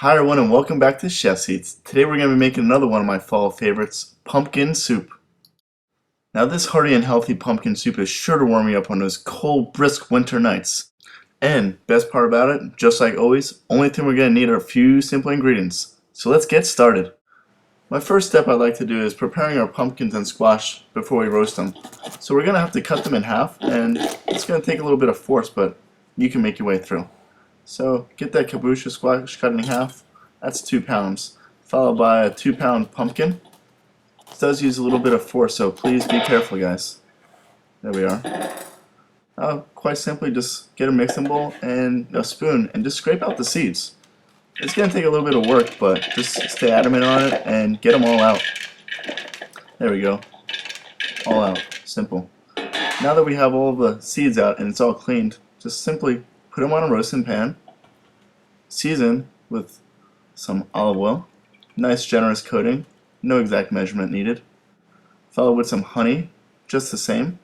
Hi everyone and welcome back to Chef's Eats. Today we're going to be making another one of my fall favorites, pumpkin soup. Now this hearty and healthy pumpkin soup is sure to warm you up on those cold, brisk winter nights. And best part about it, just like always, only thing we're going to need are a few simple ingredients. So let's get started. My first step I'd like to do is preparing our pumpkins and squash before we roast them. So we're going to have to cut them in half, and it's going to take a little bit of force, but you can make your way through. So get that kaboosha squash cut in half. That's 2 pounds, followed by a 2-pound pumpkin. This does use a little bit of force, so please be careful, guys. There we are. Quite simply, just get a mixing bowl and a spoon and just scrape out the seeds. It's going to take a little bit of work, but just stay adamant on it and get them all out. There we go. All out. Simple. Now that we have all the seeds out and it's all cleaned, just simply put them on a roasting pan, season with some olive oil, nice generous coating, no exact measurement needed, followed with some honey, just the same,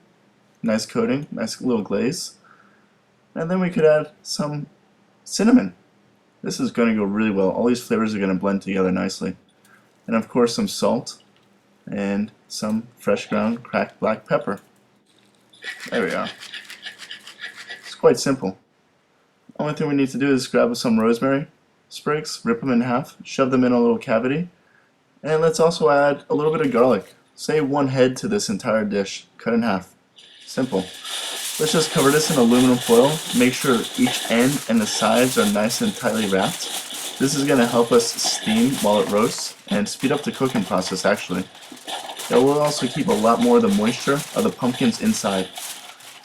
nice coating, nice little glaze, and then we could add some cinnamon. This is going to go really well. All these flavors are going to blend together nicely. And of course some salt and some fresh ground cracked black pepper. There we are. It's quite simple. Only thing we need to do is grab some rosemary sprigs, rip them in half, shove them in a little cavity, and let's also add a little bit of garlic. Say 1 head to this entire dish, cut in half. Simple. Let's just cover this in aluminum foil. Make sure each end and the sides are nice and tightly wrapped. This is going to help us steam while it roasts and speed up the cooking process actually. It will also keep a lot more of the moisture of the pumpkins inside.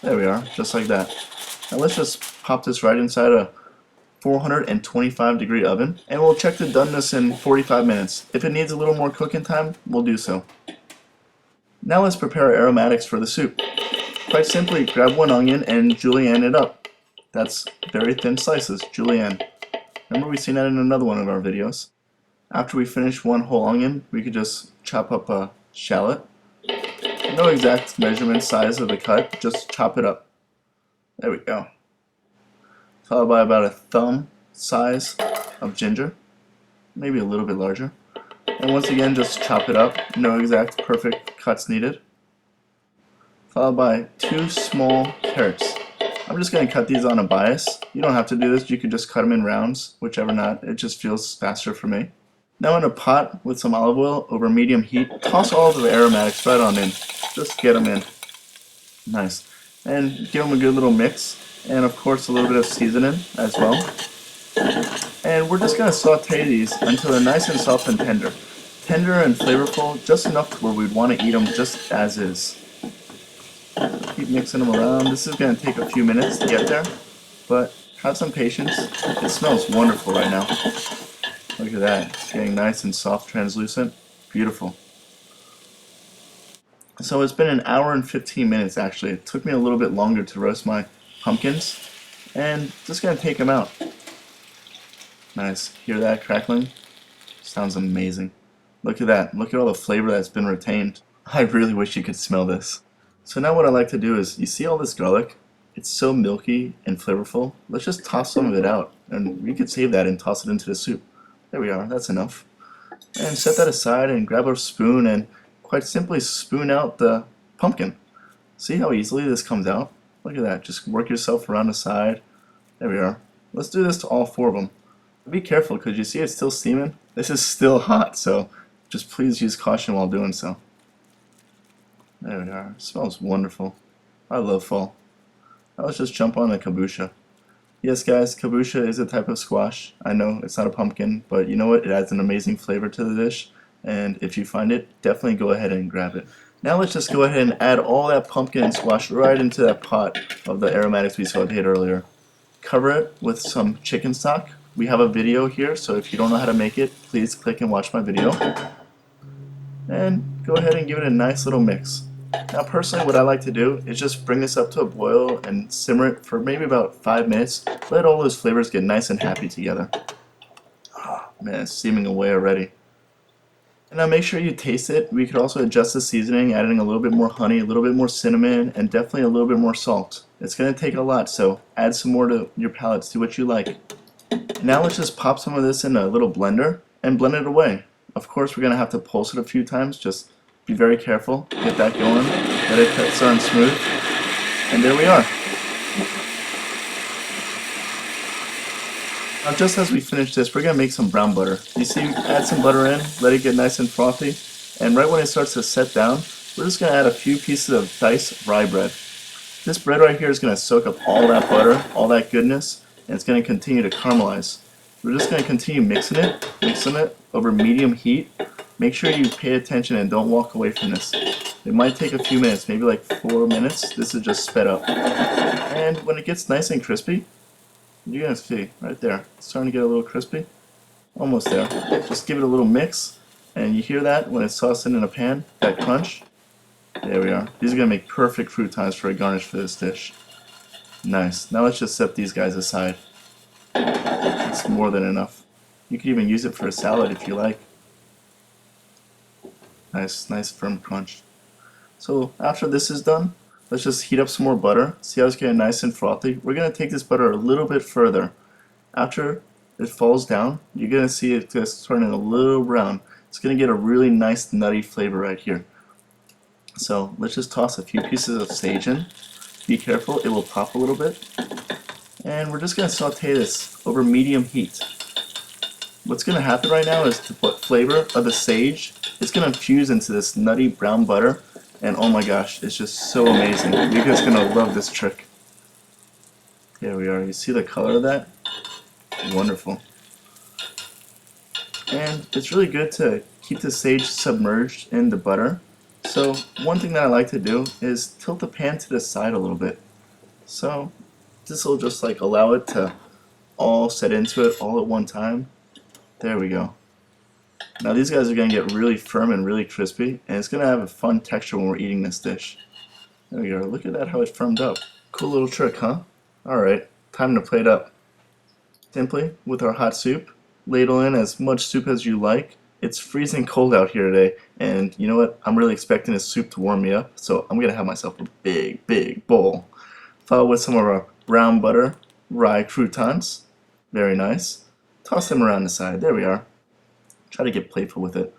There we are, just like that. Now let's just pop this right inside a 425-degree oven, and we'll check the doneness in 45 minutes. If it needs a little more cooking time, we'll do so. Now let's prepare our aromatics for the soup. Quite simply, grab 1 onion and julienne it up. That's very thin slices, julienne. Remember, we've seen that in another one of our videos. After we finish 1 whole onion, we could just chop up a shallot. No exact measurement size of the cut, just chop it up. There we go. Followed by about a thumb size of ginger, maybe a little bit larger. And once again, just chop it up. No exact perfect cuts needed. Followed by 2 small carrots. I'm just going to cut these on a bias. You don't have to do this. You can just cut them in rounds, whichever not. It just feels faster for me. Now in a pot with some olive oil over medium heat, toss all of the aromatics right on in. Just get them in. Nice. And give them a good little mix. And of course a little bit of seasoning as well. And we're just going to saute these until they're nice and soft and tender. Tender and flavorful, just enough to where we'd want to eat them just as is. Keep mixing them around. This is going to take a few minutes to get there, but have some patience. It smells wonderful right now. Look at that. It's getting nice and soft, translucent. Beautiful. So it's been 1 hour and 15 minutes actually. It took me a little bit longer to roast my pumpkins, and just going to take them out. Nice. Hear that crackling? Sounds amazing. Look at that. Look at all the flavor that's been retained. I really wish you could smell this. So now what I like to do is, you see all this garlic? It's so milky and flavorful. Let's just toss some of it out, and we could save that and toss it into the soup. There we are. That's enough. And set that aside and grab a spoon and quite simply spoon out the pumpkin. See how easily this comes out? Look at that. Just work yourself around the side. There we are. Let's do this to all 4 of them. Be careful because you see it's still steaming. This is still hot, so just please use caution while doing so. There we are. It smells wonderful. I love fall. Now let's just jump on the kaboosha. Yes guys, kaboosha is a type of squash. I know it's not a pumpkin, but you know what? It adds an amazing flavor to the dish, and if you find it, definitely go ahead and grab it. Now let's just go ahead and add all that pumpkin and squash right into that pot of the aromatics we sauteed earlier. Cover it with some chicken stock. We have a video here, so if you don't know how to make it, please click and watch my video. And go ahead and give it a nice little mix. Now personally what I like to do is just bring this up to a boil and simmer it for maybe about 5 minutes. Let all those flavors get nice and happy together. Oh man, it's steaming away already. And now make sure you taste it. We could also adjust the seasoning, adding a little bit more honey, a little bit more cinnamon, and definitely a little bit more salt. It's going to take a lot, so add some more to your palate, see what you like. Now let's just pop some of this in a little blender and blend it away. Of course, we're going to have to pulse it a few times. Just be very careful. Get that going. Let it start smooth. And there we are. Now just as we finish this, we're going to make some brown butter. You see, add some butter in, let it get nice and frothy. And right when it starts to set down, we're just going to add a few pieces of diced rye bread. This bread right here is going to soak up all that butter, all that goodness, and it's going to continue to caramelize. We're just going to continue mixing it over medium heat. Make sure you pay attention and don't walk away from this. It might take a few minutes, maybe like 4 minutes. This is just sped up. And when it gets nice and crispy, you're going to see right there, it's starting to get a little crispy. Almost there. Just give it a little mix, and you hear that when it's tossed in a pan, that crunch. There we are. These are going to make perfect croutons for a garnish for this dish. Nice. Now let's just set these guys aside. It's more than enough. You could even use it for a salad if you like. Nice firm crunch. So after this is done, let's just heat up some more butter. See how it's getting nice and frothy? We're going to take this butter a little bit further. After it falls down, you're going to see it just turning a little brown. It's going to get a really nice nutty flavor right here. So let's just toss a few pieces of sage in. Be careful, it will pop a little bit. And we're just going to saute this over medium heat. What's going to happen right now is the flavor of the sage, it's going to infuse into this nutty brown butter. And oh my gosh, it's just so amazing. You're just going to love this trick. There we are. You see the color of that? Wonderful. And it's really good to keep the sage submerged in the butter. So one thing that I like to do is tilt the pan to the side a little bit. So this will just like allow it to all set into it all at one time. There we go. Now these guys are going to get really firm and really crispy, and it's going to have a fun texture when we're eating this dish. There we go. Look at that, how it firmed up. Cool little trick, huh? Alright, time to plate up. Simply, with our hot soup, ladle in as much soup as you like. It's freezing cold out here today, and you know what? I'm really expecting this soup to warm me up, so I'm going to have myself a big bowl. Followed with some of our brown butter rye croutons. Very nice. Toss them around the side. There we are. Try to get playful with it.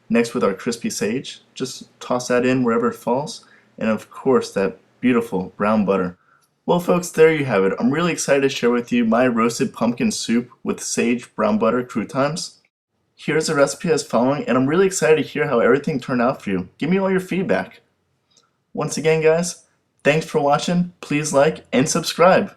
Next, with our crispy sage, just toss that in wherever it falls. And of course, that beautiful brown butter. Well folks, there you have it. I'm really excited to share with you my roasted pumpkin soup with sage brown butter croutons. Here's the recipe as following, and I'm really excited to hear how everything turned out for you. Give me all your feedback. Once again guys, thanks for watching. Please like and subscribe.